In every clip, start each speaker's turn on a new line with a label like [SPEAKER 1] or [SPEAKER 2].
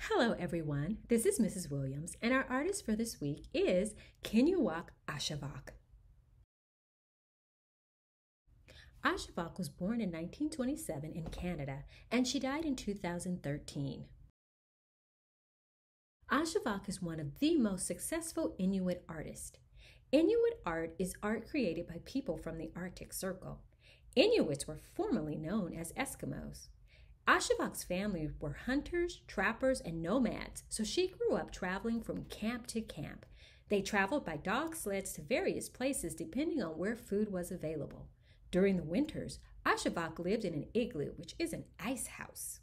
[SPEAKER 1] Hello everyone, this is Mrs. Williams and our artist for this week is Kenojvak Ashevak. Ashevak was born in 1927 in Canada and she died in 2013. Ashevak is one of the most successful Inuit artists. Inuit art is art created by people from the Arctic Circle. Inuits were formerly known as Eskimos. Ashevak's family were hunters, trappers, and nomads, so she grew up traveling from camp to camp. They traveled by dog sleds to various places depending on where food was available. During the winters, Ashevak lived in an igloo, which is an ice house.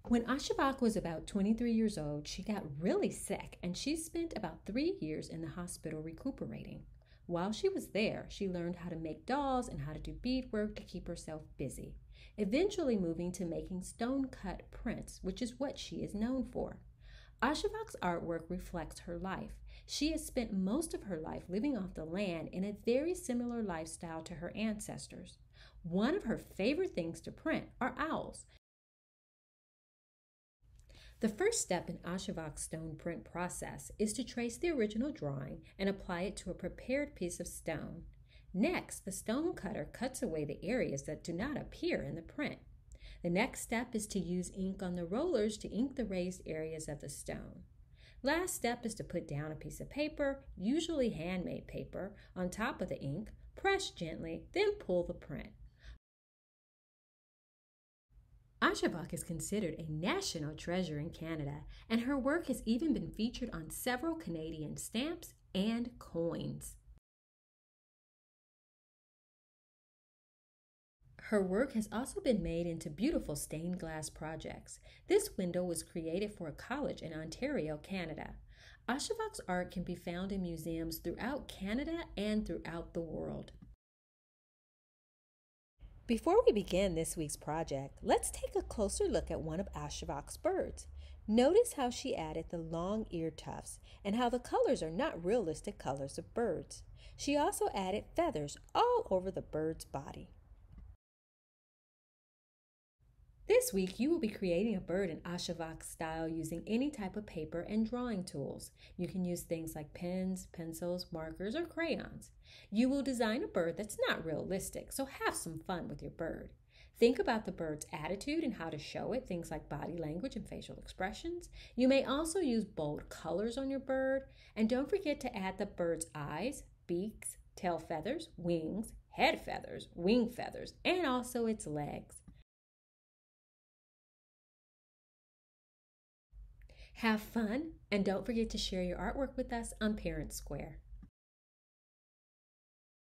[SPEAKER 1] When Ashevak was about 23 years old, she got really sick and she spent about 3 years in the hospital recuperating. While she was there, she learned how to make dolls and how to do beadwork to keep herself busy, eventually moving to making stone-cut prints, which is what she is known for. Ashevak's artwork reflects her life. She has spent most of her life living off the land in a very similar lifestyle to her ancestors. One of her favorite things to print are owls. The first step in Ashevak's stone print process is to trace the original drawing and apply it to a prepared piece of stone. Next, the stone cutter cuts away the areas that do not appear in the print. The next step is to use ink on the rollers to ink the raised areas of the stone. Last step is to put down a piece of paper, usually handmade paper, on top of the ink, press gently, then pull the print. Ashevak is considered a national treasure in Canada, and her work has even been featured on several Canadian stamps and coins. Her work has also been made into beautiful stained glass projects. This window was created for a college in Ontario, Canada. Ashevak's art can be found in museums throughout Canada and throughout the world. Before we begin this week's project, let's take a closer look at one of Ashevak's birds. Notice how she added the long ear tufts and how the colors are not realistic colors of birds. She also added feathers all over the bird's body. This week, you will be creating a bird in Ashevak style using any type of paper and drawing tools. You can use things like pens, pencils, markers, or crayons. You will design a bird that's not realistic, so have some fun with your bird. Think about the bird's attitude and how to show it, things like body language and facial expressions. You may also use bold colors on your bird, and don't forget to add the bird's eyes, beaks, tail feathers, wings, head feathers, wing feathers, and also its legs. Have fun, and don't forget to share your artwork with us on Parent Square.